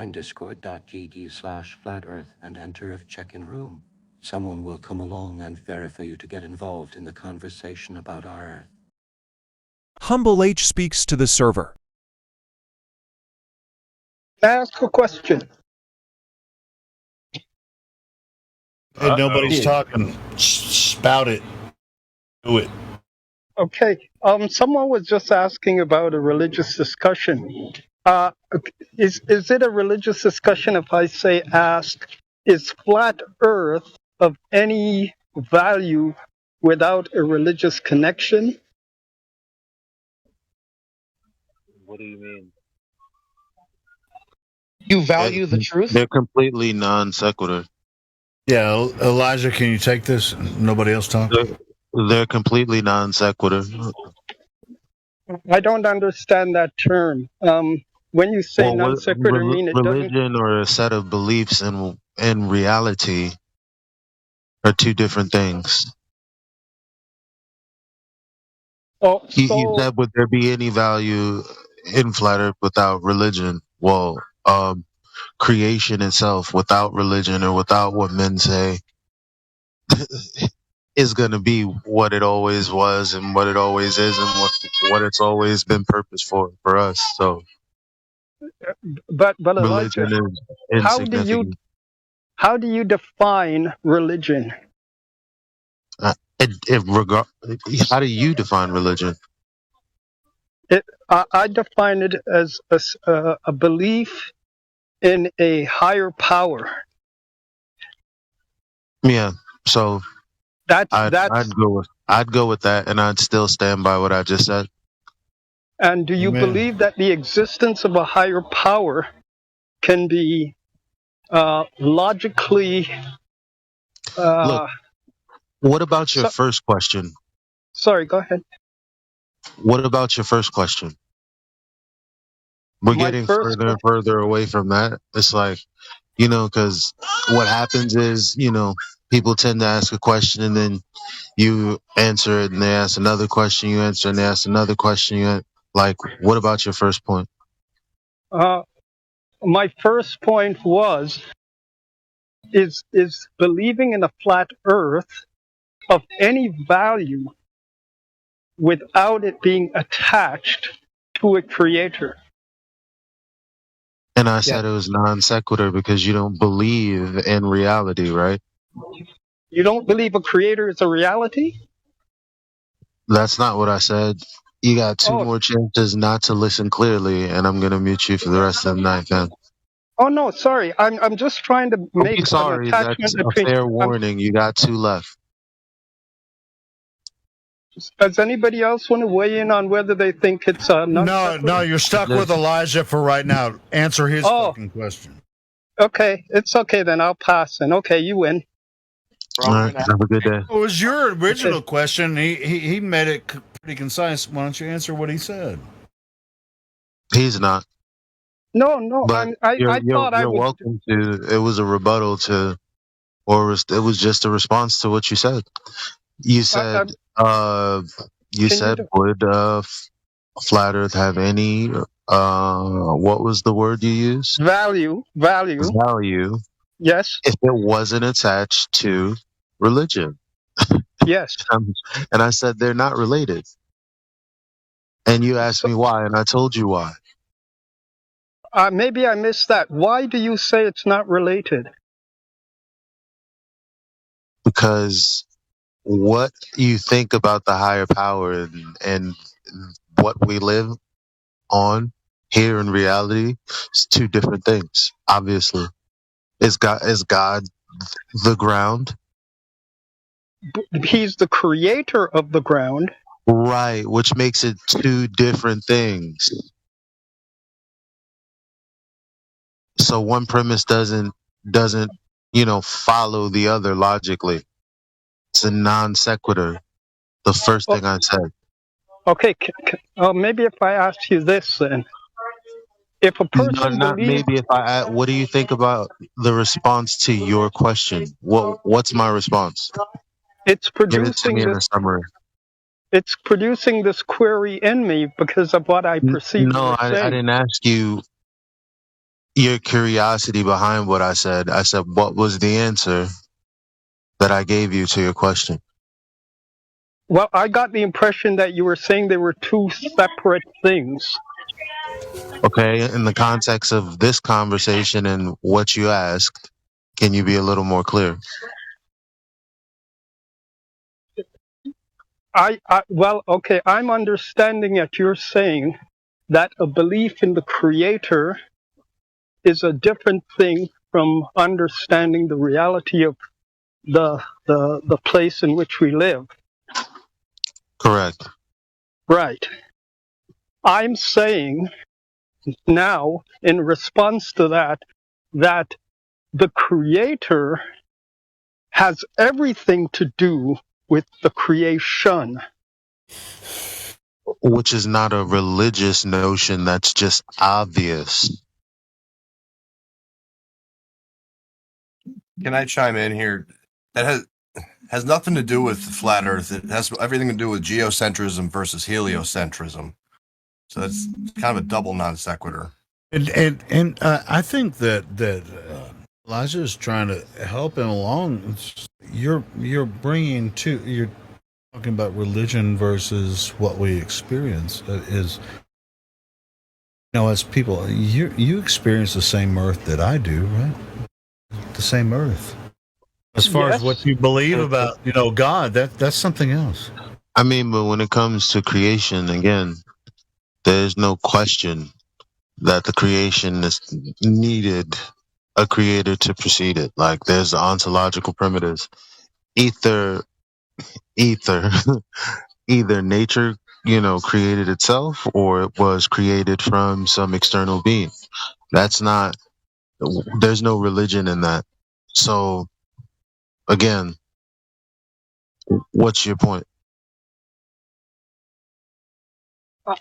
join discord.gg/flatearth and enter a check-in room. Someone will come along and verify you to get involved in the conversation about our Earth. Humble H speaks to the server. Ask a question. Hey, nobody's talking. Spout it. Do it. Okay. Someone was just asking about a religious discussion. Is it a religious discussion if I say ask, is flat Earth of any value without a religious connection? What do you mean? You value the truth? They're completely non sequitur. Yeah, Elijah, can you take this? Nobody else talk? They're completely non sequitur. I don't understand that term. When you say non sequitur, mean it doesn't. Religion or a set of beliefs in reality are two different things. Oh, He said, would there be any value in flat Earth without religion? Well, creation itself without religion or without what men say is going to be what it always was and what it always is and what it's always been purpose for us. So, but Elijah, religion is insignificant. How do you define religion? How do you define religion? I define it as a belief in a higher power. Yeah, so I'd go with that, and I'd still stand by what I just said. And do you believe that the existence of a higher power can be logically? Look, what about your first question? Sorry, go ahead. What about your first question? We're getting further and further away from that. It's like, because what happens is, people tend to ask a question and then you answer it and they ask another question, you answer and they ask another question. Like, what about your first point? My first point was, is believing in a flat Earth of any value without it being attached to a creator? And I said it was non sequitur because you don't believe in reality, right? You don't believe a creator is a reality? That's not what I said. You got two more chances not to listen clearly, and I'm going to mute you for the rest of the night, then. Oh, no, sorry. I'm just trying to make an attachment that's between... a fair warning. You got two left. Does anybody else want to weigh in on whether they think it's No, you're stuck with Elijah for right now. Answer his fucking question. Okay, it's okay then. I'll pass then. Okay, you win. All right, have a good day. It was your original question. He made it pretty concise. Why don't you answer what he said? He's not. No. But I thought I was... You're welcome to. It was a rebuttal to, or it was just a response to what you said. You said, would flat Earth have any? What was the word you used? Value. Yes. If it wasn't attached to religion. Yes. And I said they're not related. And you asked me why, and I told you why. Maybe I missed that. Why do you say it's not related? Because what you think about the higher power and what we live on here in reality is two different things. Obviously, is God the ground? He's the creator of the ground, right? Which makes it two different things. So one premise doesn't follow the other logically. It's a non sequitur. The first thing I said. Okay, maybe if I asked you this then. If a person what do you think about the response to your question? What's my response? It's producing Give it to me in a summary. It's producing this query in me because of what I perceive. No, I didn't ask you. your curiosity behind what I said. I said, what was the answer that I gave you to your question? Well, I got the impression that you were saying they were two separate things. Okay, in the context of this conversation and what you asked, can you be a little more clear? Well, okay, I'm understanding that you're saying that a belief in the Creator is a different thing from understanding the reality of the place in which we live. Correct. Right. I'm saying now, in response to that, that the Creator has everything to do with the creation. Which is not a religious notion, that's just obvious. Can I chime in here? That has nothing to do with flat Earth. It has everything to do with geocentrism versus heliocentrism. So that's kind of a double non sequitur. And I think that Elijah is trying to help him along. You're talking about religion versus what we experience. As people, you experience the same earth that I do, right? The same earth. As far as what you believe about, God, that's something else. I mean, but when it comes to creation, again, there's no question that the creation is needed a creator to precede it. Like, there's the ontological primitives. Either either nature, created itself, or it was created from some external being. There's no religion in that. So, again, what's your point?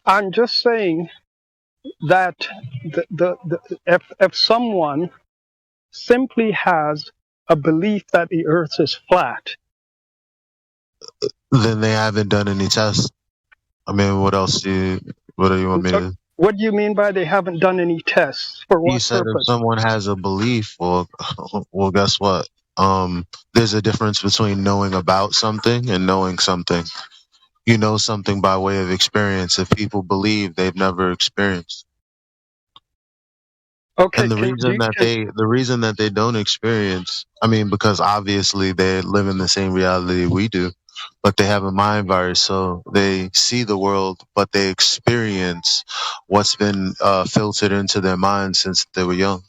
I'm just saying that if someone simply has a belief that the Earth is flat, Then they haven't done any tests. I mean, what do you want me to? What do you mean by they haven't done any tests? For what You said purpose? if someone has a belief, well, guess what? There's a difference between knowing about something and knowing something. You know something by way of experience. If people believe, they've never experienced. Okay. And the reason that they don't experience, I mean, because obviously they live in the same reality we do, but they have a mind virus, so they see the world, but they experience what's been filtered into their minds since they were young.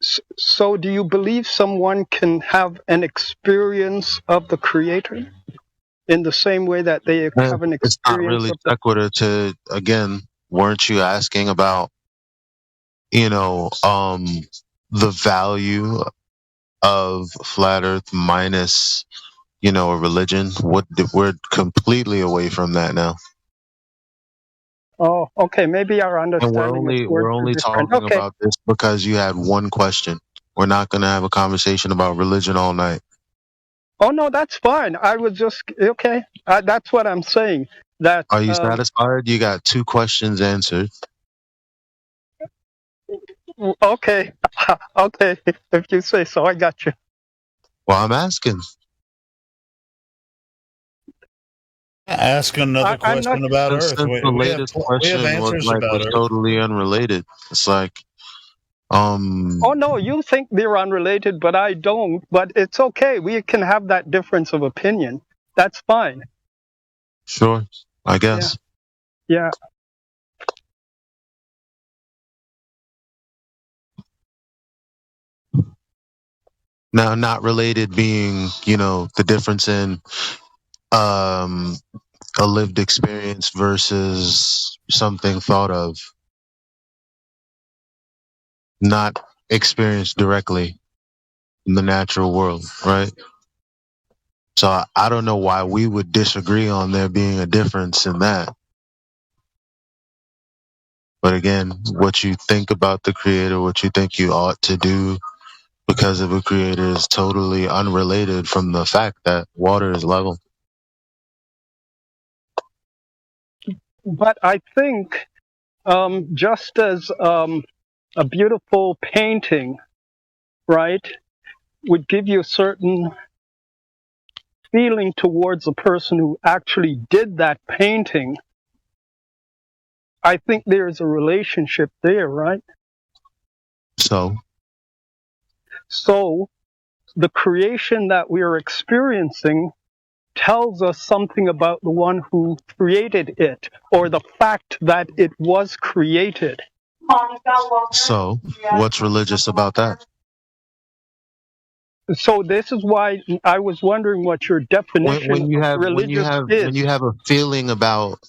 So do you believe someone can have an experience of the Creator in the same way that they have an experience? It's not really sequitur to, again, weren't you asking about, the value of flat Earth minus, a religion? We're completely away from that now. Oh, okay. Maybe our understanding. And we're only talking about this because you had one question. We're not going to have a conversation about religion all night. Oh no, that's fine. I was just okay. That's what I'm saying. That are you satisfied? You got two questions answered. Okay, okay. If you say so, I got you. Well, I'm asking. Ask another question about Earth. The latest question was totally unrelated. It's like, Oh no, you think they're unrelated, but I don't. But it's okay. We can have that difference of opinion. That's fine. Sure, I guess. Yeah. Now, not related being, the difference in a lived experience versus something thought of, not experienced directly in the natural world, right? So I don't know why we would disagree on there being a difference in that. But again, what you think about the Creator, what you think you ought to do because of a Creator is totally unrelated from the fact that water is level. But I think just as a beautiful painting, right, would give you a certain feeling towards the person who actually did that painting, I think there's a relationship there, right? So So the creation that we are experiencing tells us something about the one who created it, or the fact that it was created. so what's religious about that? So this is why I was wondering what your definition When you of have religious is. when you have a feeling about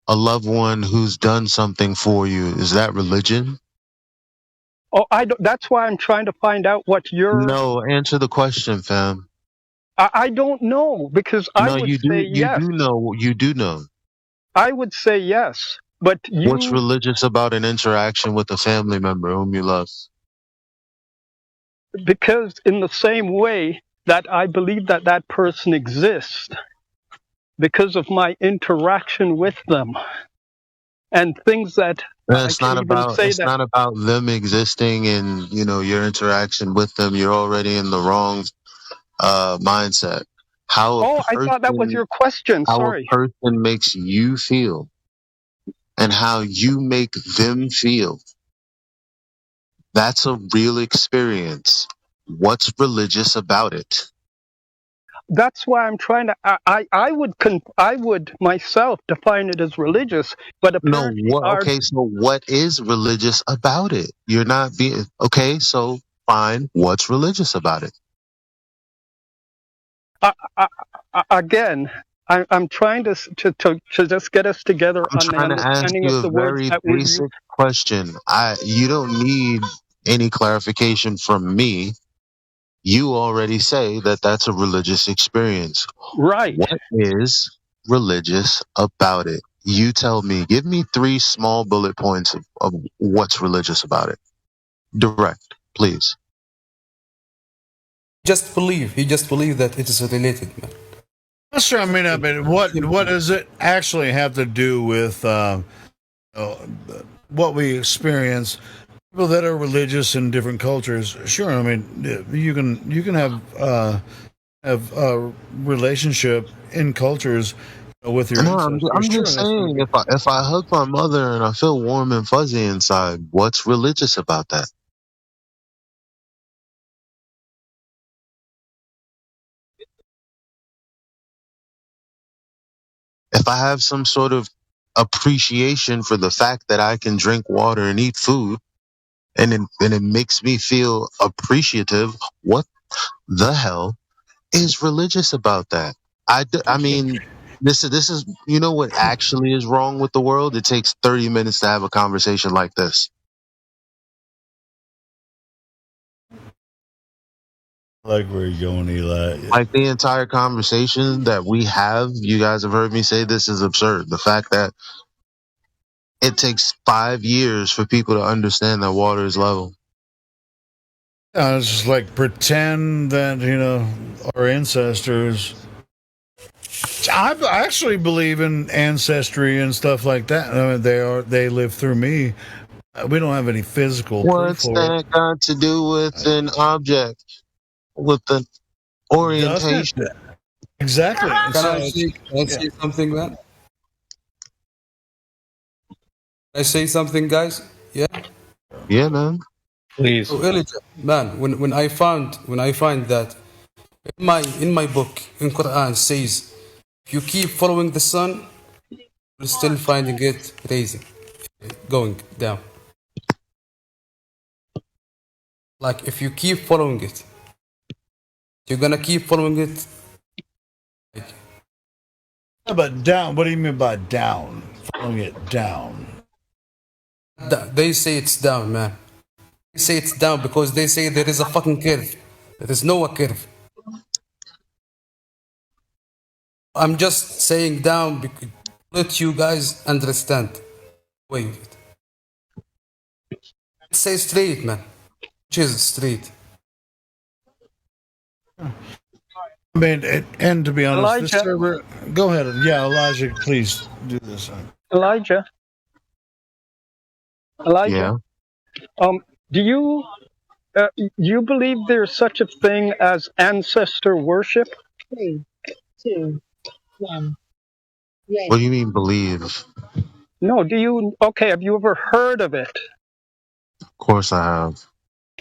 a loved one who's done something for you, is that religion? Oh, I don't, that's why I'm trying to find out what your. No, answer the question, fam. I don't know, because I No, would you do. say You yes. do know. You do know. I would say yes, but What's you, religious about an interaction with a family member whom you love? because in the same way that I believe that that person exists, because of my interaction with them and things that I It's can not even about. say It's that. not about them existing and your interaction with them. You're already in the wrong mindset. How a Oh, I thought that was person, your question. how a Sorry. person makes you feel, and how you make them feel. That's a real experience. What's religious about it? That's why I'm trying to. I would myself define it as religious, but No, apparently what? our. Okay, so what is religious about it? You're not being okay. So fine. What's religious about it? Again, I'm trying to just get us together I'm on the trying to ask understanding you of a the words very that we're using. basic question. You don't need any clarification from me. You already say that that's a religious experience. Right. What is religious about it? You tell me. Give me 3 small bullet points of what's religious about it. Direct, please. He just believe that it is related, man. That's true. I mean, what does it actually have to do with what we experience? People that are religious in different cultures, sure. I mean, you can have a relationship in cultures with your No, ancestors. I'm Sure, just that's going to saying, be. if I hug my mother and I feel warm and fuzzy inside, what's religious about that? If I have some sort of appreciation for the fact that I can drink water and eat food, and it makes me feel appreciative, what the hell is religious about that? I mean, this is what actually is wrong with the world. It takes 30 minutes to have a conversation like this. Like where you're going, Eli. Like the entire conversation that we have, you guys have heard me say this is absurd. The fact that it takes 5 years for people to understand that water is level. It's just like pretend that our ancestors. I actually believe in ancestry and stuff like that. I mean, they live through me. We don't have any physical proof What's for it. that got to do with an object? With the orientation? Doesn't it? Exactly. Can I say something, man? Can I say something, guys? Yeah. Yeah, man. Please. So Elijah, man, when I find that in my book in Quran says if you keep following the sun, you're still finding it raising, going down. Like if you keep following it, you're gonna keep following it. Yeah, but down. What do you mean by down? Following it down. They say it's down, man. They say it's down because they say there is a fucking curve. There is no curve. I'm just saying down because let you guys understand. Wait. Say straight, man. Which is straight. I mean, and to be honest, this Elijah. server. Go ahead. Yeah, Elijah, please do this. Elijah. Yeah. Do you believe there's such a thing as ancestor worship? 3, 2, 1. What do you mean believe? Of No, okay, have you ever heard of it? course I have.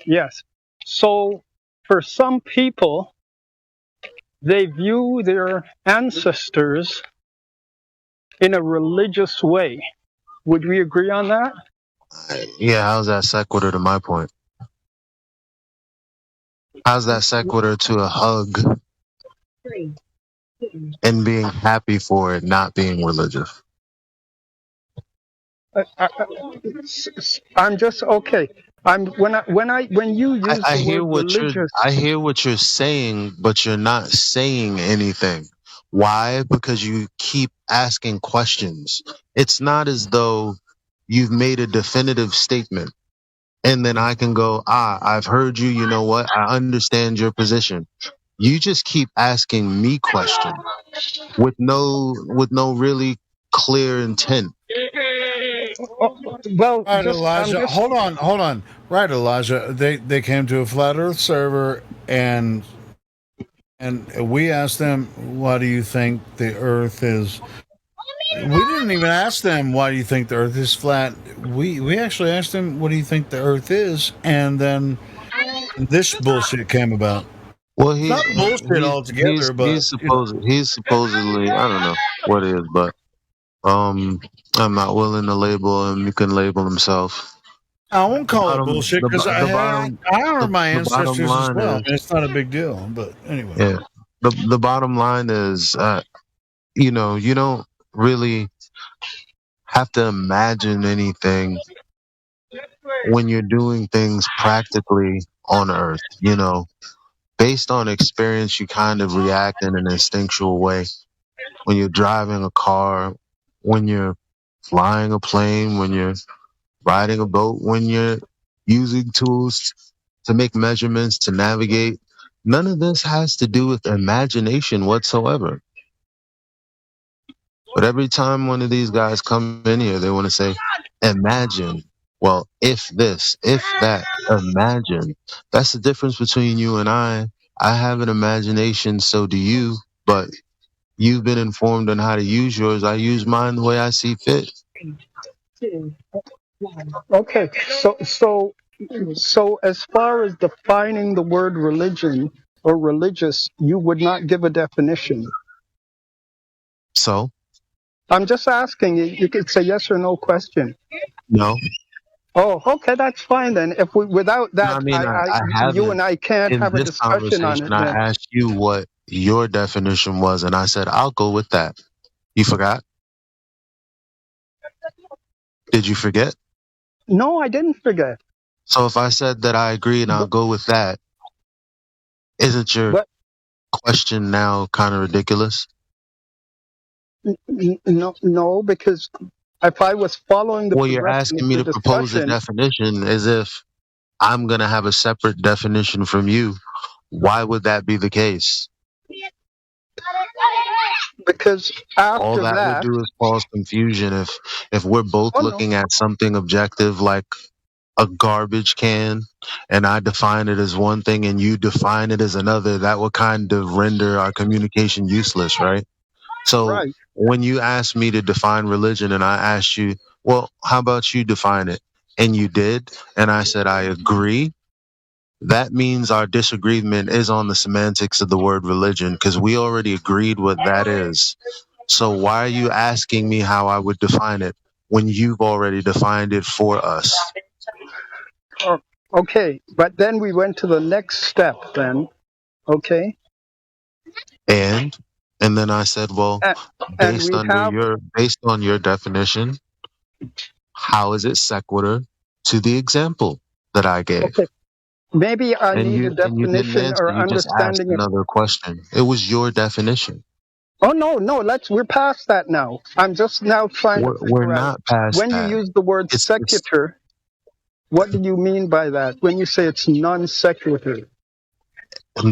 Yes. So for some people, they view their ancestors in a religious way. Would we agree on that? Yeah, how's that sequitur to my point? How's that sequitur to a hug 3, 2. And being happy for it not being religious? I'm just okay. When you use I the hear word religious, I hear what you're saying, but you're not saying anything. Why? Because you keep asking questions. It's not as though you've made a definitive statement and then I can go, I've heard you, you know what? I understand your position. You just keep asking me questions with no really clear intent. well, Right, just I'm Elijah. just Hold on. Right, Elijah. They came to a flat Earth server and we asked them, "Why do you think the Earth is?" We didn't even ask them, "Why do you think the Earth is flat?" We actually asked them, "What do you think the Earth is?" And then this bullshit came about. Well, It's not bullshit altogether, but you know. he's supposedly, I don't know what it is, but I'm not willing to label him. He can label himself. I won't The call it bottom, bullshit the, because bo- the bottom, I honor my the bottom ancestors as line well. is, And it's not a big deal. But anyway, yeah, the bottom line is, you know, you don't really have to imagine anything when you're doing things practically on Earth. You know, based on experience, you kind of react in an instinctual way. When you're driving a car, when you're flying a plane, when you're riding a boat, when you're using tools to make measurements, to navigate. None of this has to do with imagination whatsoever. But every time one of these guys come in here, they want to say, imagine. Well, if this, if that, imagine. That's the difference between you and I. I have an imagination, so do you, but you've been informed on how to use yours. I use mine the way I see fit. 2, 1. okay. So as far as defining the word religion or religious, you would not give a definition. So, I'm just asking you. You could say yes or no question. no. Oh, okay, that's fine then. If we without No, that, I mean, I you haven't. and I can't In have a this discussion on conversation, it I then. asked you what your definition was, and I said, I'll go with that. You forgot? Did you forget? No, I didn't forget. So if I said that I agree and I'll But, go with that, isn't your but question now kind of ridiculous? no, because if I was following the Well, you're progression asking of me the to propose a discussion, definition as if I'm going to have a separate definition from you. Why would that be the case? because All after that would that, do is cause confusion if we're both oh no, looking at something objective like a garbage can and I define it as one thing and you define it as another, that would kind of render our communication useless, right? So right. when you asked me to define religion and I asked you, well, how about you define it? And you did, and I said, I agree. That means our disagreement is on the semantics of the word religion because we already agreed what that is. So why are you asking me how I would define it when you've already defined it for us? Oh, okay, but then we went to the next step. Then, okay, And then I said, well, and, and we have based on your definition, how is it sequitur to the example that I gave? okay. Maybe I And need a you didn't definition answer. or You just asked understanding of. another question. It was your definition. Oh no, we're past that now. I'm just now trying to We're figure out not past when you that. use the word It's secular. What do you mean by that? When you say it's non sequitur?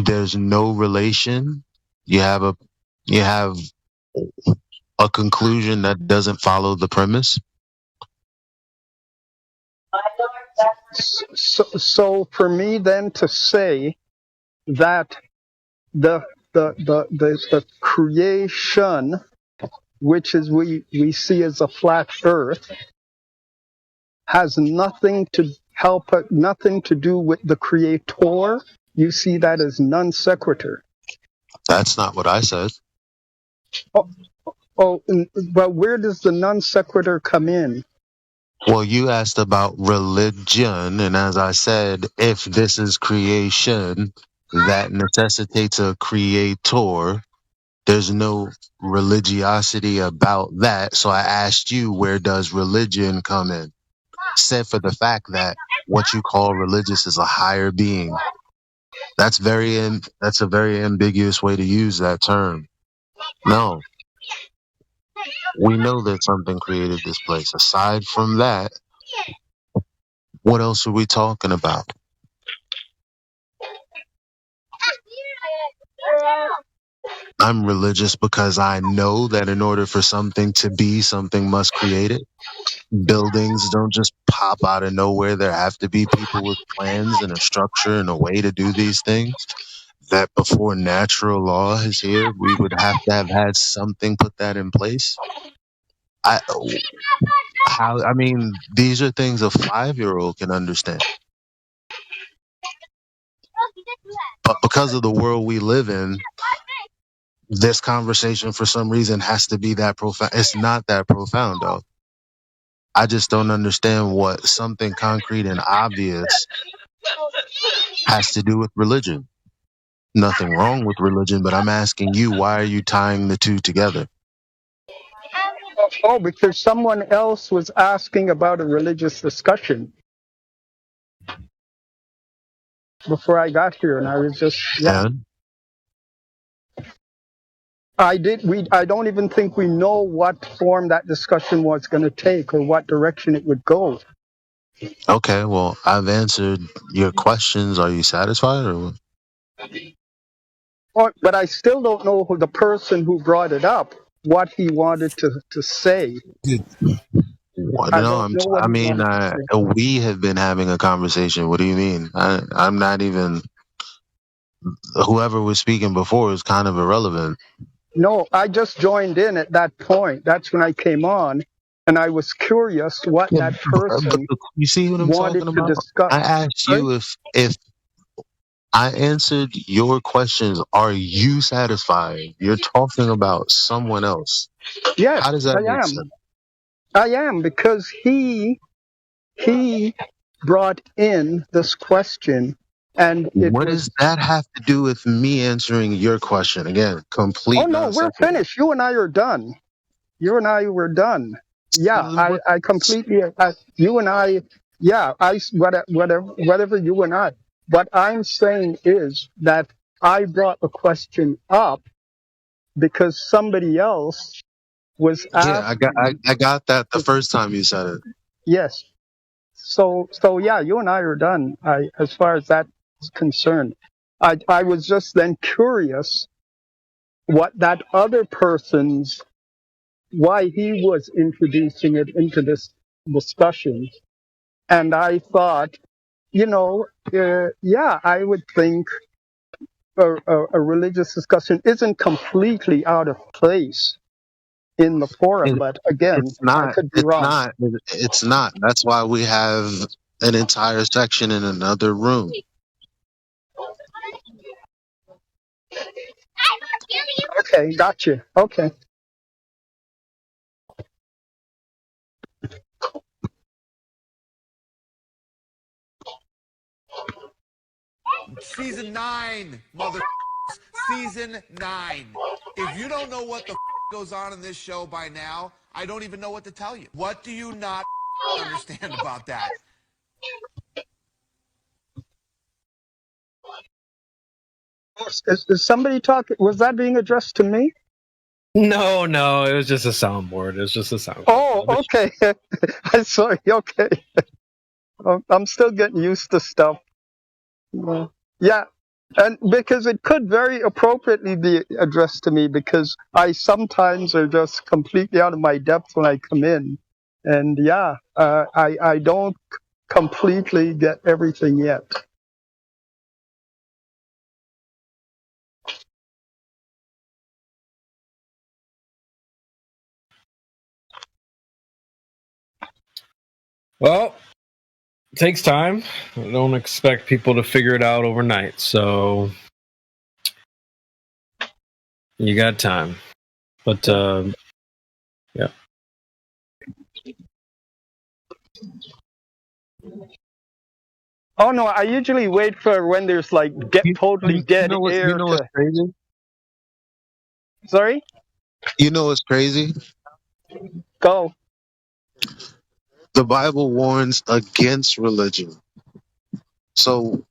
there's no relation. You have a conclusion that doesn't follow the premise. So for me then to say that the creation, which is we see as a flat earth, has nothing to do with the creator. You see that as non sequitur. That's not what I said. But where does the non sequitur come in? Well, you asked about religion, and as I said, if this is creation that necessitates a creator, there's no religiosity about that. So I asked you, where does religion come in? Said for the fact that what you call religious is a higher being. That's a very ambiguous way to use that term. No, we know that something created this place. Aside from that, what else are we talking about? I'm religious because I know that in order for something to be, something must create it. Buildings don't just pop out of nowhere. There have to be people with plans and a structure and a way to do these things. That before natural law is here, we would have to have had something put that in place. I mean, these are things a 5-year-old can understand. But because of the world we live in, this conversation for some reason has to be that profound. It's not that profound, though. I just don't understand what something concrete and obvious has to do with religion. Nothing wrong with religion, but I'm asking you, why are you tying the two together? Oh, because someone else was asking about a religious discussion before I got here, and I was just, yeah. And I don't even think we know what form that discussion was going to take or what direction it would go. okay, well, I've answered your questions. Are you satisfied, or what? But I still don't know who the person who brought it up, what he wanted to say. What? I No, don't know what I he mean, wanted to say. we have been having a conversation. What do you mean? I'm not even. Whoever was speaking before is kind of irrelevant. No, I just joined in at that point. That's when I came on, and I was curious what that person You see what I'm wanted talking to about? discuss. I asked you if I answered your questions. Are you satisfied? You're talking about someone else. Yes, How does that I make am. sense? I am, because he brought in this question, and What does that have to do with me answering your question? Again, complete oh no, we're non-sequitur. finished. You and I are done. You and I were done. Yeah, I completely. You and I. Yeah, whatever you and I. What I'm saying is that I brought the question up because somebody else was Yeah, asking. I got that the first time you said it. Yes. So yeah, you and I are done. As far as that's concerned, I was just then curious what that other person's, why he was introducing it into this discussion, and I thought, yeah, I would think a religious discussion isn't completely out of place in the forum, but again, It's not. I could be It's wrong. not. It's not. That's why we have an entire section in another room. Okay, gotcha. Okay. Season 9, mother. Season 9. If you don't know what the goes on in this show by now, I don't even know what to tell you. What do you not understand about that? Is somebody talking? Was that being addressed to me? No, it was just a soundboard. It was just a soundboard. Oh, okay. I'm sorry. Okay. I'm still getting used to stuff. Yeah. And because it could very appropriately be addressed to me, because I sometimes are just completely out of my depth when I come in. And yeah, I don't completely get everything yet. Well, it takes time. I don't expect people to figure it out overnight. So you got time. But yeah. Oh no, I usually wait for when there's like totally dead air You know what's to. crazy? Sorry? You know what's crazy? Go. The Bible warns against religion. So,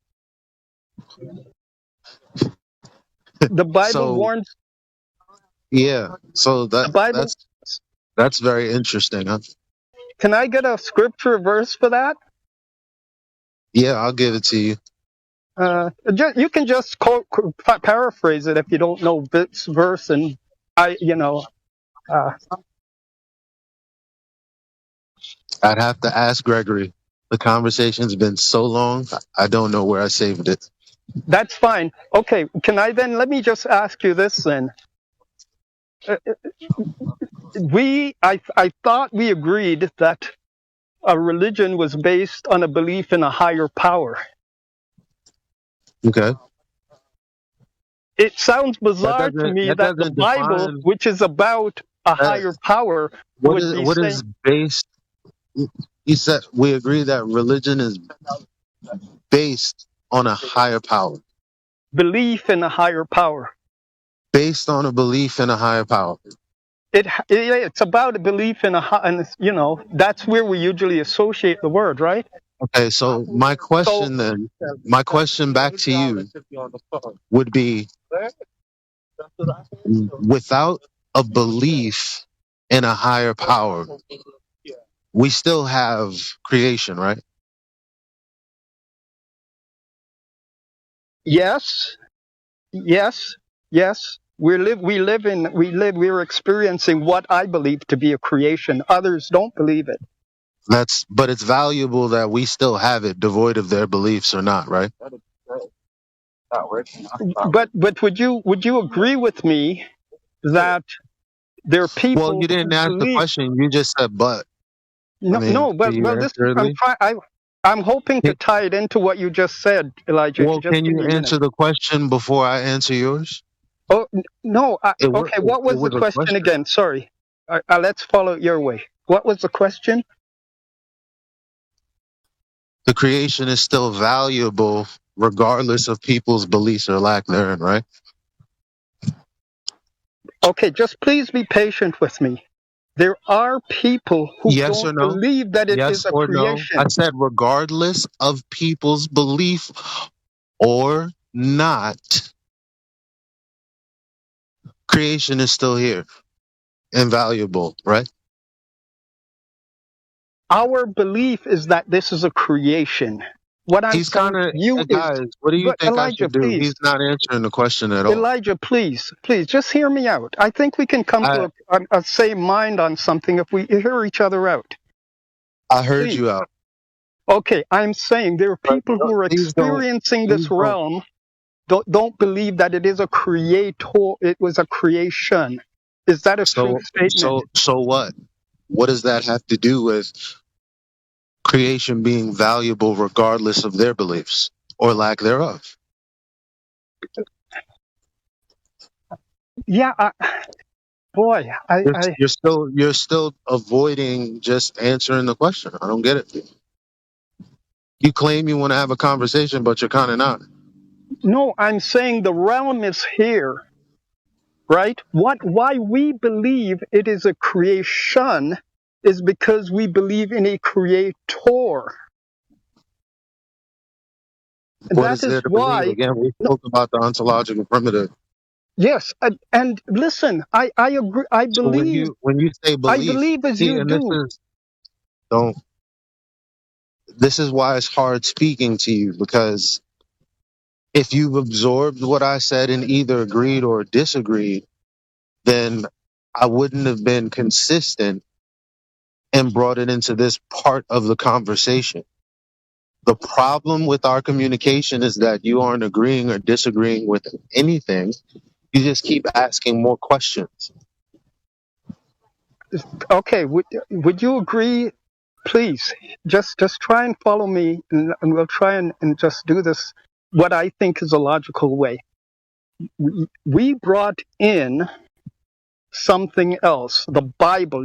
The Bible so warns. yeah. So The Bible. that's very interesting, huh? Can I get a scripture verse for that? Yeah, I'll give it to you. You can just paraphrase it if you don't know this verse, and uh, I'd have to ask Gregory. The conversation's been so long, I don't know where I saved it. that's fine. Okay, can I then? Let me just ask you this then. I thought we agreed that a religion was based on a belief in a higher power. Okay. It sounds bizarre to me that the Bible, which is about a higher power, would be what saying, is based. You said we agree that religion is based on a higher power. belief in a higher power. Based on a belief in a higher power. It's about a belief in and that's where we usually associate the word, right? Okay, so my question back to you would be, without a belief in a higher power, we still have creation, right? Yes. We're experiencing what I believe to be a creation. Others don't believe it. But it's valuable that we still have it, devoid of their beliefs or not, right? But would you agree with me that there are people? Well, you didn't ask the question. You just said "but." I'm hoping to tie it into what you just said, Elijah. Well, just can you answer the question before I answer yours? Oh no. Okay. What was the question again? Sorry. Let's follow it your way. What was the question? The creation is still valuable regardless of people's beliefs or lack therein, right? Okay, just please be patient with me. There are people who don't believe that it is a creation. No? I said regardless of people's belief or not, creation is still here and valuable, right? Our belief is that this is a creation. What I'm saying to you guys, what do you think Elijah, I should do? Please. He's not answering the question at all. Elijah, please, just hear me out. I think we can come to a same mind on something if we hear each other out. I heard you out. Okay, I'm saying there are people who are experiencing this realm don't believe that it is a creator. It was a creation. Is that a true statement? So what? What does that have to do with creation being valuable regardless of their beliefs or lack thereof? Yeah, you're still avoiding just answering the question. I don't get it. You claim you want to have a conversation, but you're kind of not. No, I'm saying the realm is here, right? Why we believe it is a creation is because we believe in a creator. What is there to believe? Again, we spoke about the ontological primitive. Yes, and listen, I agree. I believe. So when you say belief, I believe as you do. This is why it's hard speaking to you, because if you've absorbed what I said and either agreed or disagreed, then I wouldn't have been consistent and brought it into this part of the conversation. The problem with our communication is that you aren't agreeing or disagreeing with anything. You just keep asking more questions. Okay, would you agree? Please, just try and follow me, and we'll try and just do this what I think is a logical way. We brought in something else, the Bible.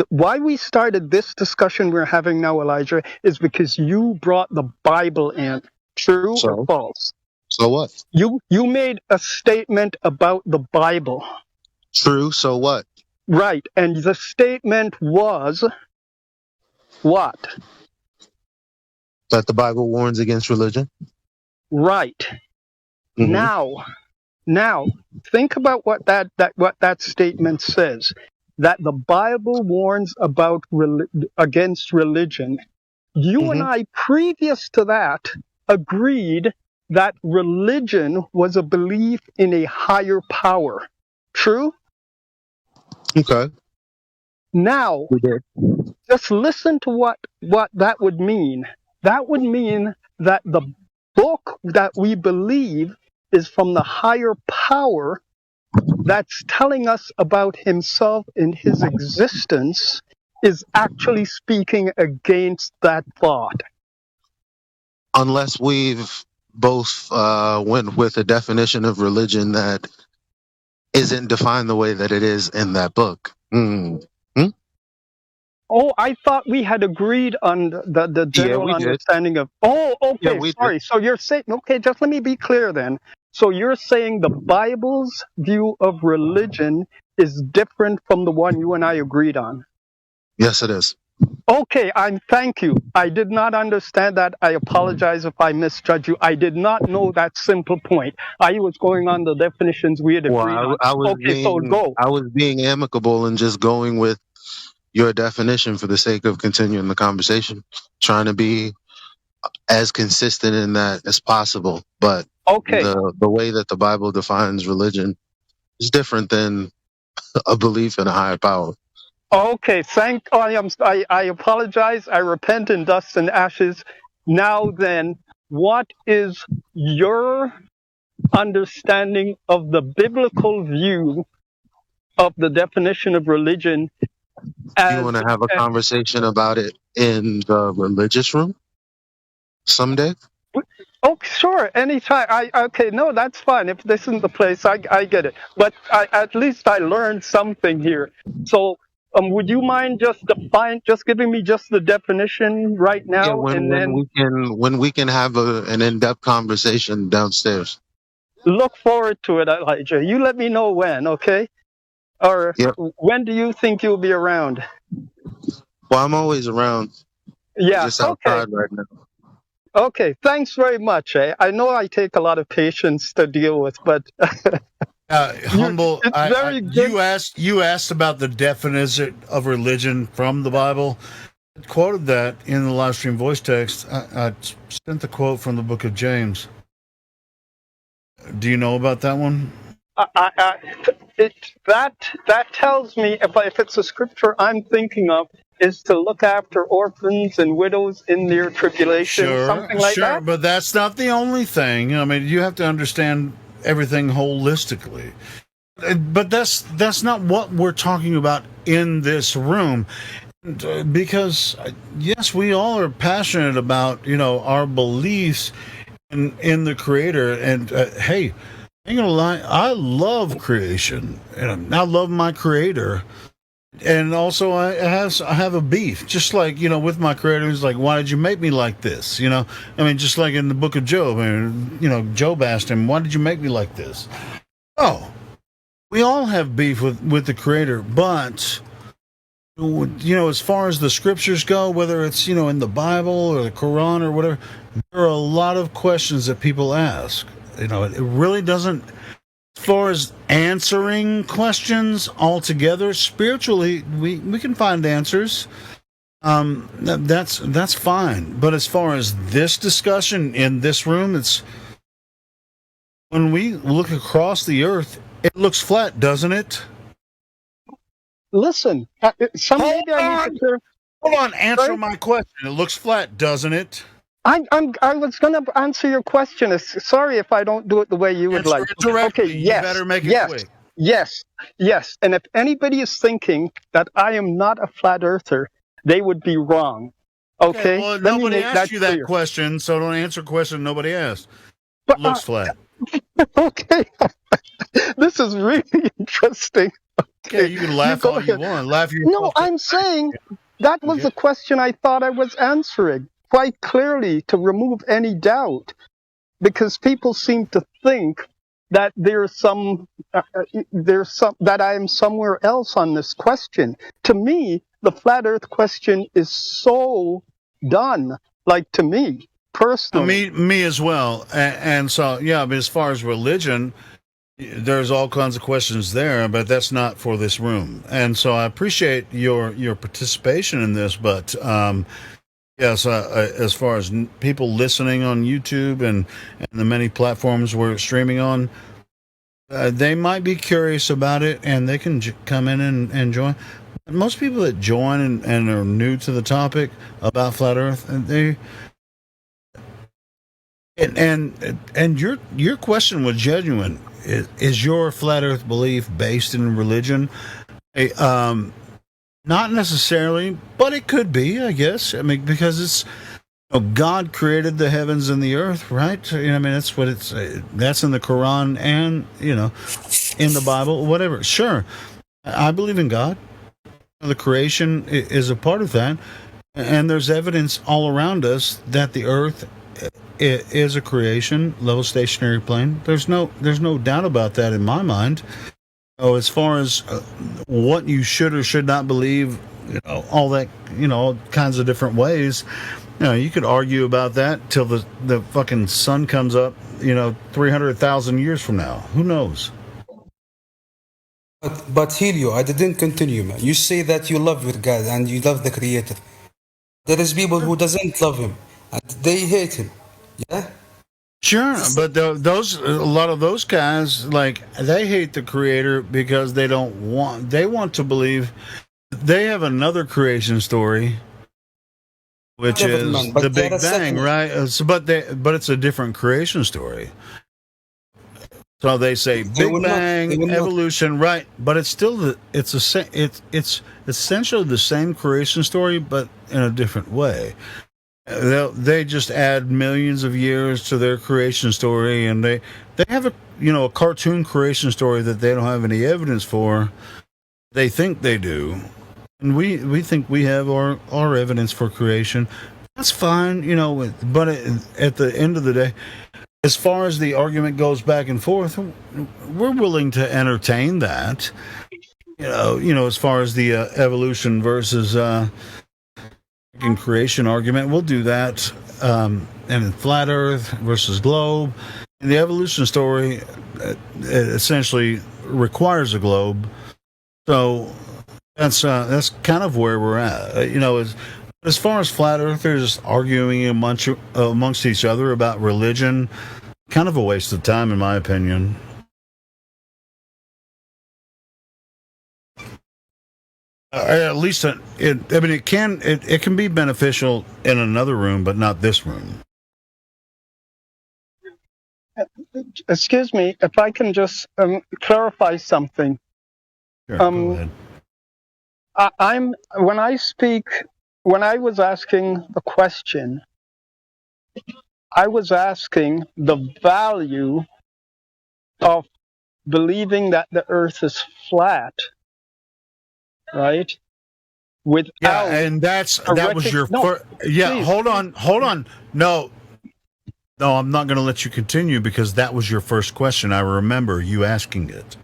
Why we started this discussion we're having now, Elijah, is because you brought the Bible in. True or So, false? so what? You made a statement about the Bible. True, so what? Right, and the statement was what? That the Bible warns against religion? Right. Mm-hmm. Now, think about what that statement says. That the Bible warns about against religion. You and I, previous to that, agreed that religion was a belief in a higher power. True? Okay. Now, We did. just listen to what that would mean. That would mean that the book that we believe is from the higher power that's telling us about himself and his existence is actually speaking against that thought. Unless we've both went with a definition of religion that isn't defined the way that it is in that book. Oh, I thought we had agreed on the general we did. understanding of. Oh, okay, we sorry. did. So you're saying, okay, just let me be clear then. So you're saying the Bible's view of religion is different from the one you and I agreed on. Yes, it is. Okay, thank you. I did not understand that. I apologize if I misjudged you. I did not know that simple point. I was going on the definitions we had agreed on. I was Okay, so go. I was being amicable and just going with your definition for the sake of continuing the conversation, trying to be as consistent in that as possible. But Okay. the way that the Bible defines religion is different than a belief in a higher power. Okay, I apologize. I repent in dust and ashes. Now then, what is your understanding of the biblical view of the definition of religion? You want to have a conversation about it in the religious room someday? Oh, sure, anytime. Okay, no, that's fine. If this isn't the place, I get it. But at least I learned something here. So, would you mind just giving me just the definition right now, Yeah, when we can have an in-depth conversation downstairs. Look forward to it, Elijah. You let me know when, okay? Or Yep. When do you think you'll be around? Well, I'm always around. Yeah. Just outside right now. Okay. Thanks very much. I know I take a lot of patience to deal with, but Humble, it's very good. you asked about the definition of religion from the Bible. I quoted that in the live stream voice text. I sent the quote from the book of James. Do you know about that one? That tells me if it's a scripture I'm thinking of is to look after orphans and widows in their tribulation, something like that. Sure, but that's not the only thing. I mean, you have to understand everything holistically. But that's not what we're talking about in this room. Because yes, we all are passionate about our beliefs in the Creator, and hey, I ain't gonna lie, I love creation, and I love my Creator. And also, I have a beef, just like with my Creator. He's like, "Why did you make me like this?" I mean, just like in the book of Job. I mean, Job asked him, "Why did you make me like this?" Oh, we all have beef with the Creator, but as far as the scriptures go, whether it's in the Bible or the Quran or whatever, there are a lot of questions that people ask. It really doesn't. As far as answering questions altogether, spiritually, we can find answers. That's fine. But as far as this discussion in this room, it's when we look across the earth, it looks flat, doesn't it? Listen, maybe I need to. Hold on, answer my question. It looks flat, doesn't it? I was gonna answer your question. Sorry if I don't do it the way you would Answer like. it directly. Okay, You yes, better make it yes, quick. yes. And if anybody is thinking that I am not a flat earther, they would be wrong. Okay, Well, let me nobody make asked that you that clear. question, so don't answer a question nobody asked. But It looks flat. okay, this is really interesting. Okay, you can laugh go all you ahead. want. Laugh yourself. No, I'm saying that was Okay. the question I thought I was answering quite clearly to remove any doubt, because people seem to think that there's some that I am somewhere else on this question. To me, the flat Earth question is so done. Like, to me personally. Me as well. And so, yeah, but as far as religion, there's all kinds of questions there, but that's not for this room. And so I appreciate your participation in this, but yes, as far as people listening on YouTube and the many platforms we're streaming on, they might be curious about it, and they can come in and join. Most people that join and are new to the topic about flat Earth, they and your question was genuine. Is your flat Earth belief based in religion? Not necessarily, but it could be, I guess. I mean, because it's God created the heavens and the earth, right? I mean, that's what it's. That's in the Quran and in the Bible, whatever. Sure, I believe in God. The creation is a part of that, and there's evidence all around us that the earth is a creation, level stationary plane. There's no doubt about that in my mind. Oh, as far as what you should or should not believe, all that, all kinds of different ways. You could argue about that till the fucking sun comes up, 300,000 years from now. Who knows? But Helio, I didn't continue, man. You say that you love your God and you love the Creator. There is people who doesn't love him and they hate him. Yeah. Sure, but a lot of those guys, like, they hate the Creator because they want to believe they have another creation story, which is the Big Bang, right? But it's a different creation story. So they say Big Bang, evolution, right? But it's still it's essentially the same creation story, but in a different way. They just add millions of years to their creation story, and they have a cartoon creation story that they don't have any evidence for. They think they do, and we think we have our evidence for creation. That's fine, but at the end of the day, as far as the argument goes back and forth, we're willing to entertain that. As far as the evolution versus in creation argument, we'll do that. And flat Earth versus globe, and the evolution story essentially requires a globe. So that's kind of where we're at. As far as flat earthers arguing amongst each other about religion, kind of a waste of time, in my opinion. At least it can be beneficial in another room, but not this room. Excuse me, if I can just clarify something. Sure, go ahead. When I was asking the question, I was asking the value of believing that the Earth is flat, right? And that was your first. Yeah, please. Hold on. No, I'm not going to let you continue because that was your first question. I remember you asking it.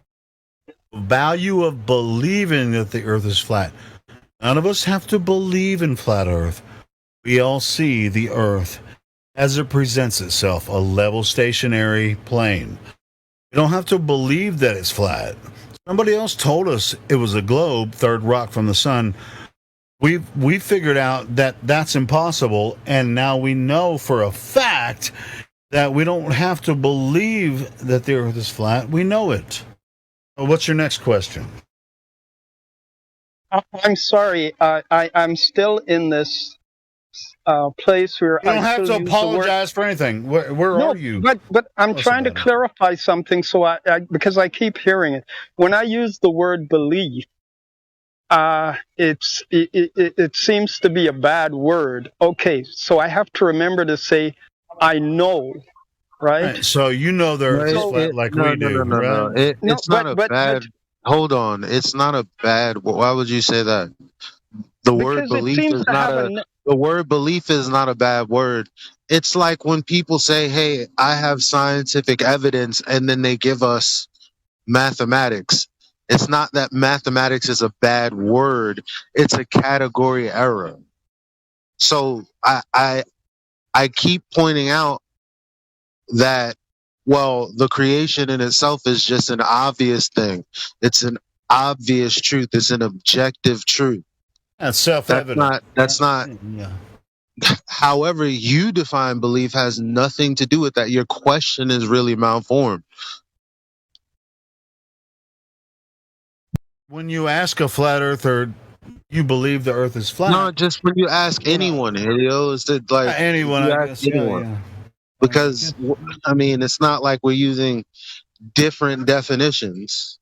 Value of believing that the Earth is flat. None of us have to believe in flat Earth. We all see the Earth as it presents itself, a level stationary plane. We don't have to believe that it's flat. Somebody else told us it was a globe, third rock from the sun. We figured out that that's impossible, and now we know for a fact that we don't have to believe that the Earth is flat. We know it. What's your next question? I'm sorry. I'm still in this place where You don't I have still to use the word. apologize for anything. Where No, are you? but I'm Tell us trying to about it. clarify something. So because I keep hearing it when I use the word belief, it seems to be a bad word. Okay, so I have to remember to say I know, right? Right, so you know the No, Earth is flat like no, we no, do, no, no, no. right? No, It's not a but bad. Hold on, it's not a bad. Why would you say that? The word because it belief seems is to not have a a. The word belief is not a bad word. It's like when people say, "Hey, I have scientific evidence," and then they give us mathematics. It's not that mathematics is a bad word. It's a category error. So I keep pointing out that, well, the creation in itself is just an obvious thing. It's an obvious truth. It's an objective truth. That's self-evident. That's not Yeah. however you define belief has nothing to do with that. Your question is really malformed. When you ask a flat earther, you believe the Earth is flat. No, just when you ask anyone, Helio, is that like Anyone, you I ask guess. Yeah, anyone. yeah. Because I mean, it's not like we're using different definitions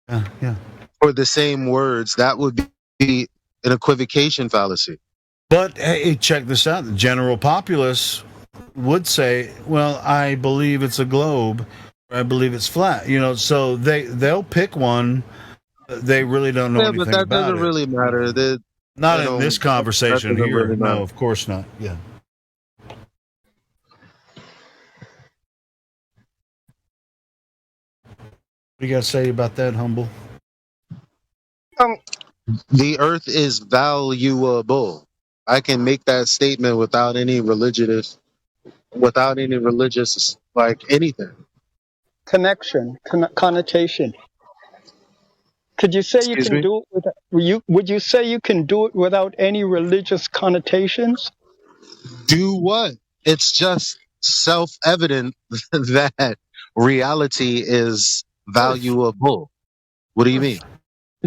Yeah. for the same words. That would be an equivocation fallacy. But hey, check this out. The general populace would say, "Well, I believe it's a globe. Or I believe it's flat." You know, so they'll pick one. They really don't know Yeah, but anything that about doesn't it. really matter. Not They in this don't. That conversation doesn't here. really No, matter. of course not. Yeah. What do you got to say about that, Humble? The earth is valuable. I can make that statement without any religious, like anything. connection, connotation. Could you say you Excuse can me. do it would you say you can do it without any religious connotations? Do what? It's just self-evident that reality is valuable. What do you mean?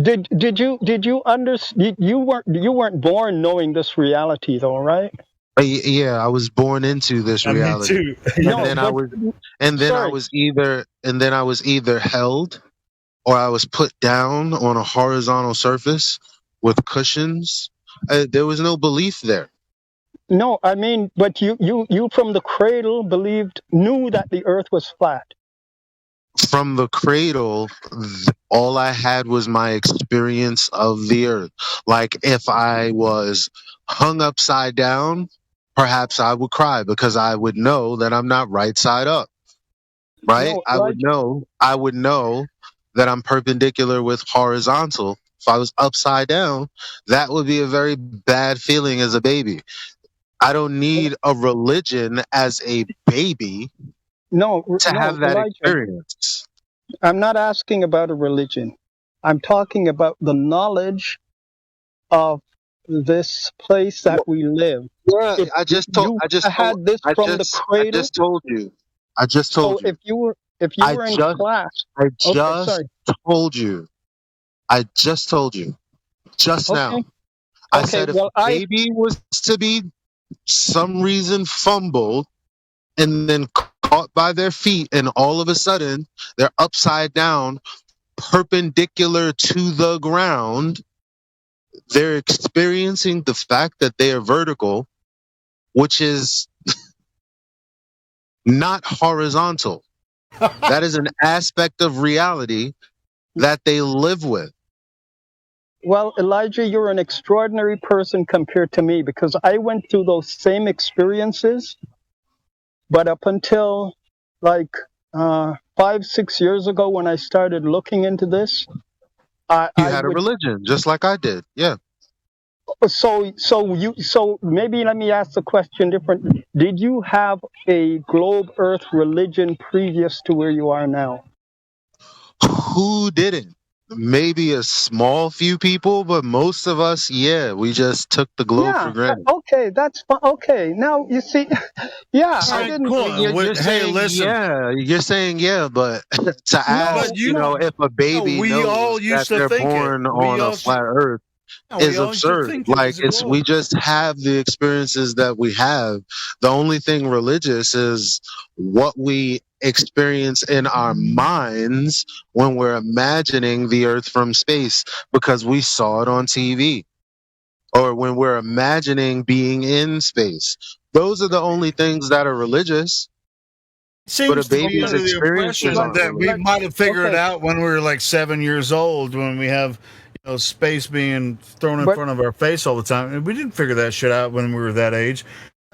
Did you understand? You weren't born knowing this reality, though, right? Yeah, I was born into this Me reality, too. and No, then I but was, and then sorry. I was either held or I was put down on a horizontal surface with cushions. There was no belief there. No, I mean, but you from the cradle knew that the Earth was flat. From the cradle, all I had was my experience of the earth. Like if I was hung upside down, perhaps I would cry because I would know that I'm not right side up. Right? No, I would know that I'm perpendicular with horizontal. If I was upside down, that would be a very bad feeling as a baby. I don't need a religion as a baby no, to have that Elijah. experience. I'm not asking about a religion. I'm talking about the knowledge of this place that we live. Yeah, If I just told had this from the I cradle, just told you. I just told so you. if you were in class, I okay, just sorry, told you. I just told you. Just now. okay, I okay. said if Well, a baby was to be some reason fumbled and then caught by their feet and all of a sudden they're upside down, perpendicular to the ground, they're experiencing the fact that they are vertical, which is not horizontal. That is an aspect of reality that they live with. Well, Elijah, you're an extraordinary person compared to me because I went through those same experiences, but up until like 5-6 years ago when I started looking into this, You I had a would. religion, just like I did. Yeah. So maybe let me ask the question different. Did you have a globe Earth religion previous to where you are now? Who didn't? Maybe a small few people, but most of us, yeah, we just took the globe for Yeah. granted. Okay, that's fine. Okay, now you see. Yeah, All I right, didn't. cool. You're Hey, saying, listen. yeah, you're saying, yeah, but to ask, But you- if a baby we all knows used that to they're think it. born We on a all flat earth, No, we is always just absurd. think it Like was a it's we globe. just have the experiences that we have. The only thing religious is what we experience in our minds when we're imagining the earth from space because we saw it on TV, or when we're imagining being in space. Those are the only things that are religious, but a Seems to be baby's under the experiences But impression aren't that we religious. might have figured it okay, out when we were like 7 years old, when we have space being thrown in but front of our face all the time. And we didn't figure that shit out when we were that age.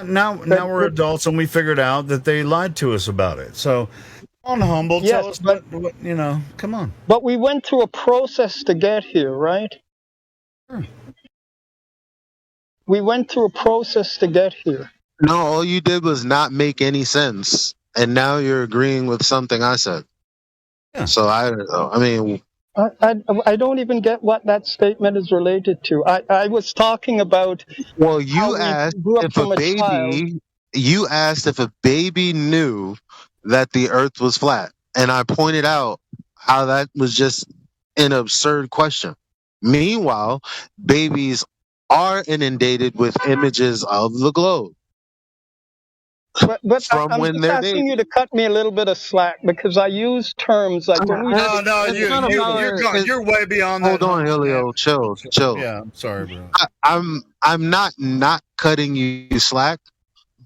Now we're but adults and we figured out that they lied to us about it. So on Humble, tell yes, us what come on. but we went through a process to get here, right? Sure. We went through a process to get here. No, all you did was not make any sense, and now you're agreeing with something I said. Yeah. So I don't know. I mean, I don't even get what that statement is related to. I was talking about well, how we grew up from a child. you asked if a baby knew that the earth was flat. And I pointed out how that was just an absurd question. Meanwhile, babies are inundated with images of the globe But from I'm when just they're asking you babies. to cut me a little bit of slack because I use terms like when we No, no, It's not you're way beyond that hold on, humble, man. Helio, chill. Yeah, I'm sorry, bro. I'm not cutting you slack.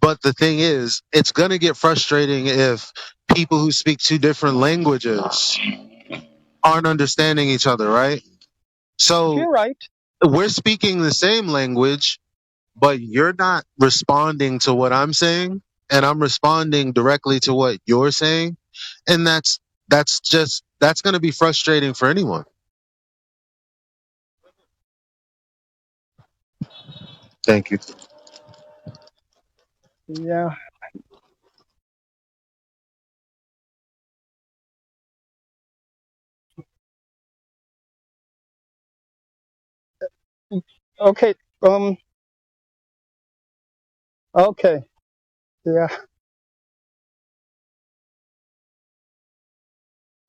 But the thing is, it's going to get frustrating if people who speak two different languages aren't understanding each other, right? So you're right. we're speaking the same language, but you're not responding to what I'm saying, and I'm responding directly to what you're saying, and that's going to be frustrating for anyone. Thank you. Yeah. Okay. Okay. Yeah.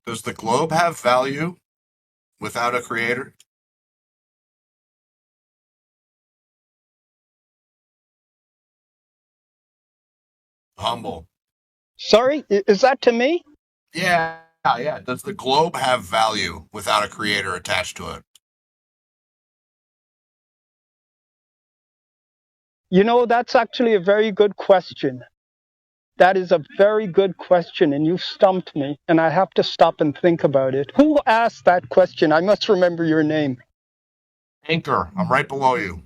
Does the globe have value without a creator? Humble. Sorry, is that to me? Yeah, yeah. Does the globe have value without a creator attached to it? You know, that's actually a very good question. That is a very good question, and you stumped me, and I have to stop and think about it. Who asked that question? I must remember your name. Anchor, I'm right below you.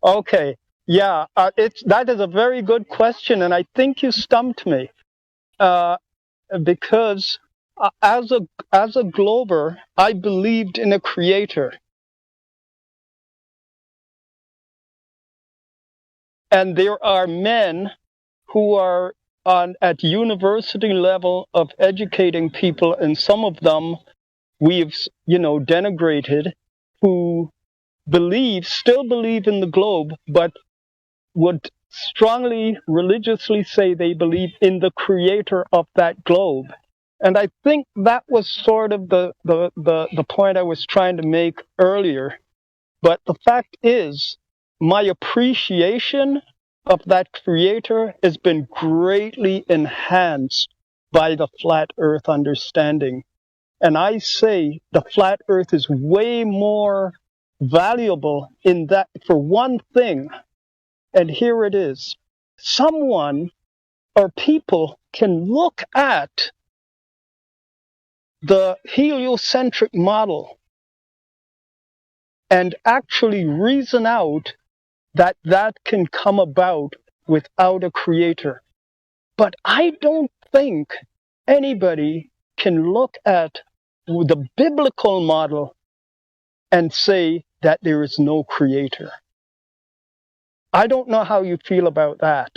Okay. Yeah, that is a very good question, and I think you stumped me because as a glober, I believed in a creator, and there are men who are at university level of educating people, and some of them we've denigrated, who still believe in the globe, but would strongly religiously say they believe in the creator of that globe. And I think that was sort of the point I was trying to make earlier. But the fact is, my appreciation of that creator has been greatly enhanced by the flat earth understanding. And I say the flat earth is way more valuable in that, for one thing, and here it is. Someone or people can look at the heliocentric model and actually reason out that that can come about without a creator. But I don't think anybody can look at the biblical model and say that there is no creator. I don't know how you feel about that.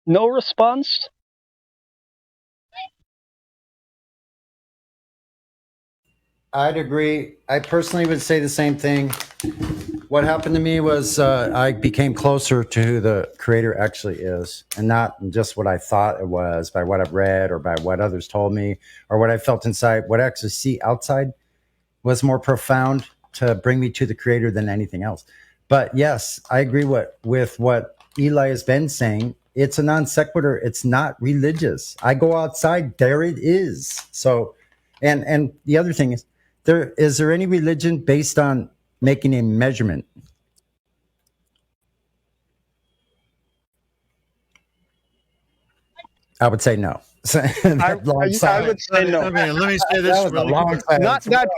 No response? I'd agree. I personally would say the same thing. What happened to me was I became closer to who the creator actually is, and not just what I thought it was by what I've read or by what others told me or what I felt inside. What I actually see outside was more profound to bring me to the creator than anything else. But yes, I agree with what Eli has been saying. It's a non sequitur. It's not religious. I go outside, there it is. So, and the other thing is, is there any religion based on making a measurement? I would say no. I would say no. Let me say this really quick. Not that.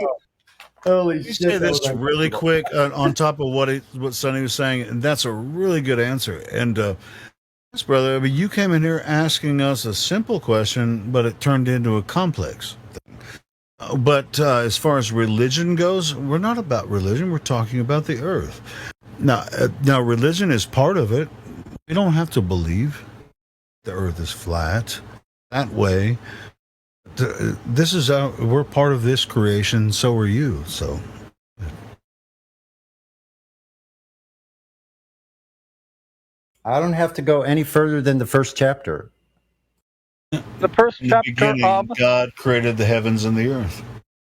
Holy Let me shit! say this really quick on top of what Sonny was saying, and that's a really good answer. And yes, brother, I mean, you came in here asking us a simple question, but it turned into a complex thing. But as far as religion goes, we're not about religion. We're talking about the earth. Now, religion is part of it. We don't have to believe the earth is flat that way. This is we're part of this creation. So are you. So. I don't have to go any further than the first chapter. The first In the chapter beginning, of God created the heavens and the earth.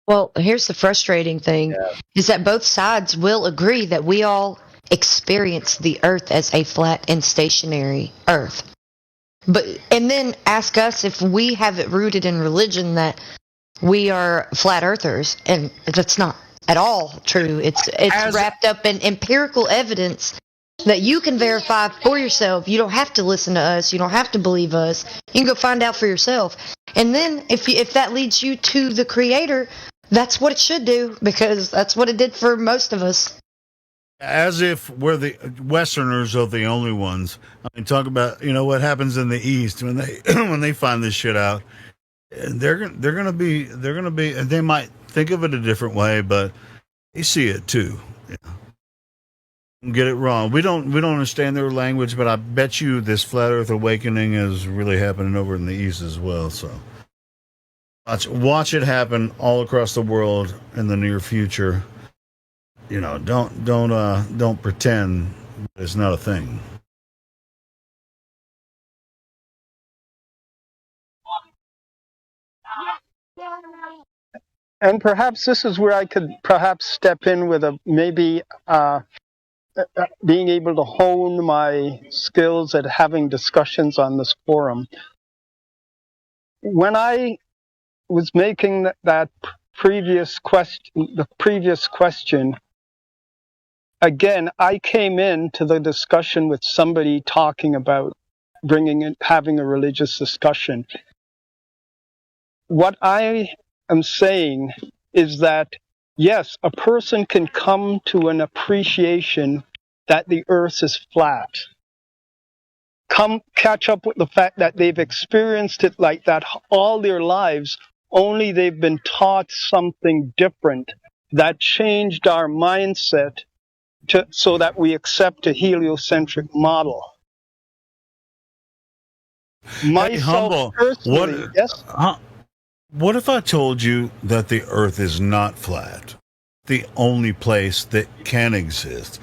Well, here's the frustrating thing is that both sides will agree that we all experience the earth as a flat and stationary earth. And then ask us if we have it rooted in religion that we are flat earthers, and that's not at all true. It's wrapped up in empirical evidence that you can verify for yourself. You don't have to listen to us. You don't have to believe us. You can go find out for yourself. And then if that leads you to the creator, that's what it should do, because that's what it did for most of us. As if we're the Westerners are the only ones. I mean, talk about what happens in the East when they when they find this shit out. They're gonna be, and they might think of it a different way, but they see it too. Don't get it wrong. We don't understand their language, but I bet you this flat Earth awakening is really happening over in the East as well. So watch it happen all across the world in the near future. Don't pretend it's not a thing. And perhaps this is where I could perhaps step in with maybe being able to hone my skills at having discussions on this forum. When I was making that previous question, again, I came into the discussion with somebody talking about having a religious discussion. What I am saying is that, yes, a person can come to an appreciation that the earth is flat. Catch up with the fact that they've experienced it like that all their lives, only they've been taught something different that changed our mindset so that we accept a heliocentric model. Humble. Personally, yes? What if I told you that the earth is not flat? The only place that can exist.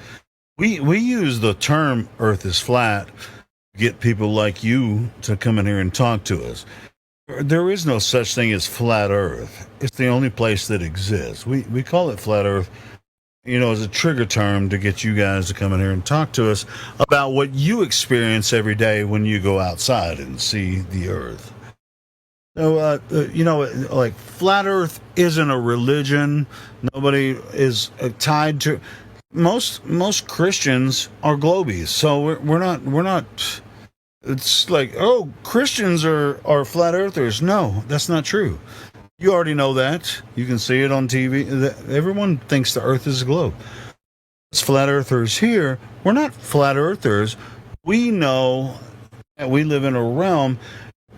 We use the term earth is flat to get people like you to come in here and talk to us. There is no such thing as flat earth. It's the only place that exists. We call it flat earth, as a trigger term to get you guys to come in here and talk to us about what you experience every day when you go outside and see the earth. So, like flat earth isn't a religion. Nobody is tied to. Most Christians are globies, so we're not. It's like, oh, Christians are flat earthers. No, that's not true. You already know that. You can see it on TV. Everyone thinks the earth is a globe. As flat earthers here, we're not flat earthers. We know that we live in a realm.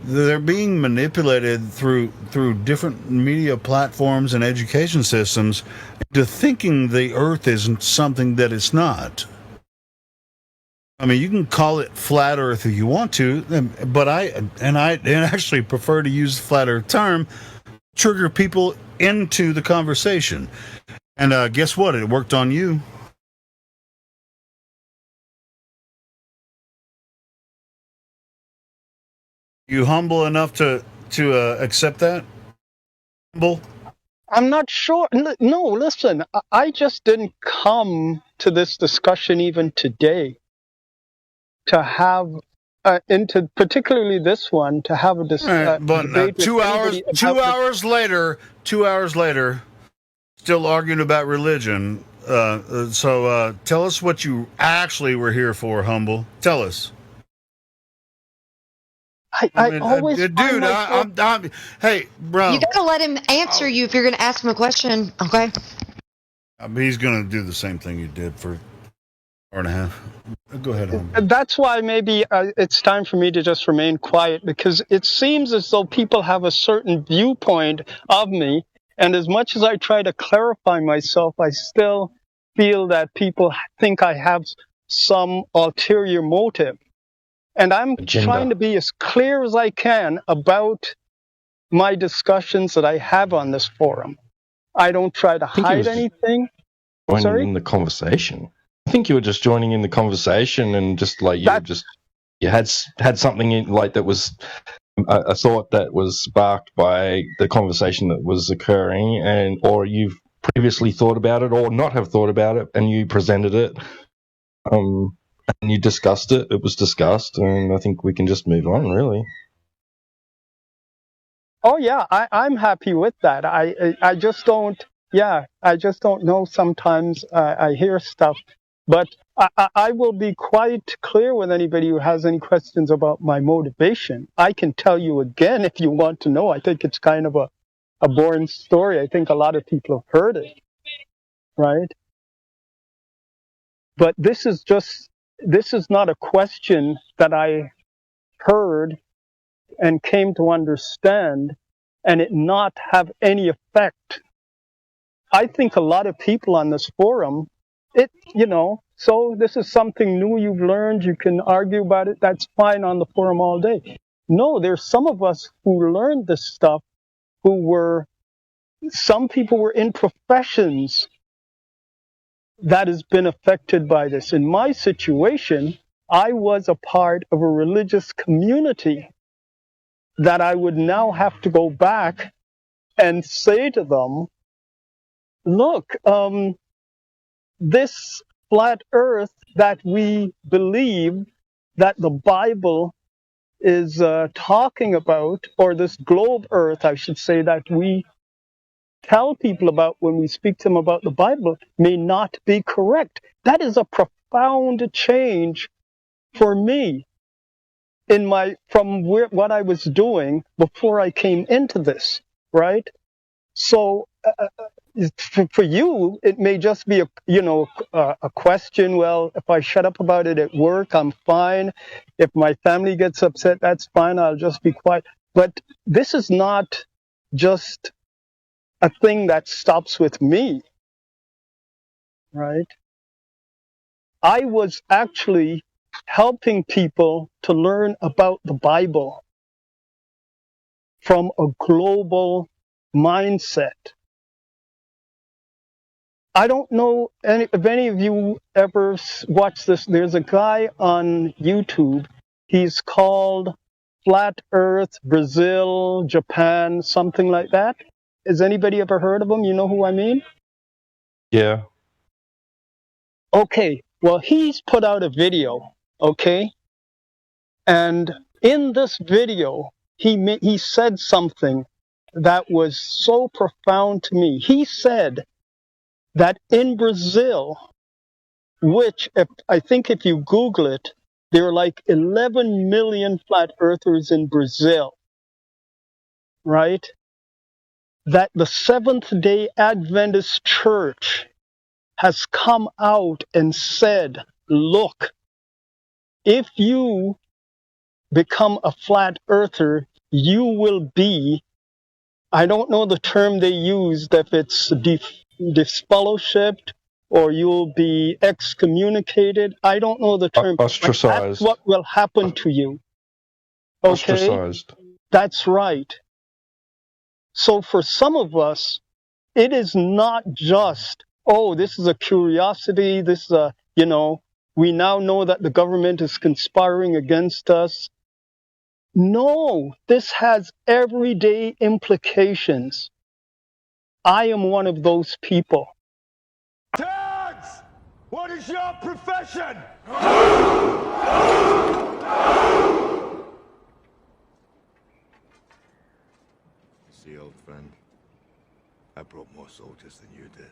They're being manipulated through different media platforms and education systems into thinking the earth isn't something that it's not. I mean, you can call it flat earth if you want to, but I actually prefer to use the flat earth term, trigger people into the conversation. And guess what? It worked on you. You humble enough to accept that? Humble? I'm not sure. No, listen, I just didn't come to this discussion even today to have, into particularly this one, to have a All right, but debate with 2 hours, anybody two about hours later, 2 hours later, still arguing about religion. So tell us what you actually were here for, Humble. Tell us. I always dude, find myself, I'm, hey, bro. You gotta let him answer you if you're gonna ask him a question, okay? He's gonna do the same thing you did for an hour and a half. Go ahead, Humble. that's why maybe it's time for me to just remain quiet, because it seems as though people have a certain viewpoint of me, and as much as I try to clarify myself, I still feel that people think I have some ulterior motive. And I'm Agenda. trying to be as clear as I can about my discussions that I have on this forum. I don't try to think he hide was anything. joining Sorry? in the conversation. I think you were just joining in the conversation and just like you had something in like that was a thought that was sparked by the conversation that was occurring, and or you've previously thought about it or not have thought about it, and you presented it. And you discussed it. It was discussed, and I think we can just move on, really. Oh yeah, I'm happy with that. I just don't. Yeah, I just don't know. Sometimes I hear stuff, but I will be quite clear with anybody who has any questions about my motivation. I can tell you again if you want to know. I think it's kind of a boring story. I think a lot of people have heard it, right? But this is not a question that I heard and came to understand and it not have any effect. I think a lot of people on this forum, so this is something new you've learned, you can argue about it, that's fine on the forum all day. No, there's some of us who learned this stuff some people were in professions that has been affected by this. In my situation, I was a part of a religious community that I would now have to go back and say to them, look, this flat earth that we believe that the Bible is talking about, or this globe earth, I should say, that we tell people about when we speak to them about the Bible may not be correct. That is a profound change for me from what I was doing before I came into this, right? So for you, it may just be a question. Well, if I shut up about it at work, I'm fine. If my family gets upset, that's fine. I'll just be quiet. But this is not just a thing that stops with me, right? I was actually helping people to learn about the Bible from a global mindset. I don't know if any of you ever watched this. There's a guy on YouTube. He's called Flat Earth Brazil, Japan, something like that. Has anybody ever heard of him? You know who I mean? Yeah. Okay. Well, he's put out a video, okay? And in this video, he said something that was so profound to me. He said that in Brazil, which I think if you Google it, there are like 11 million flat earthers in Brazil, right? That the Seventh-day Adventist Church has come out and said, look, if you become a flat earther, you will be, I don't know the term they used, if it's disfellowshipped or you'll be excommunicated. I don't know the term. Ostracized. That's what will happen to you. Okay? Ostracized. That's right. So for some of us, it is not just, oh, this is a curiosity. This is we now know that the government is conspiring against us. No, this has everyday implications. I am one of those people. Tags! What is your profession? See, old friend, I brought more soldiers than you did.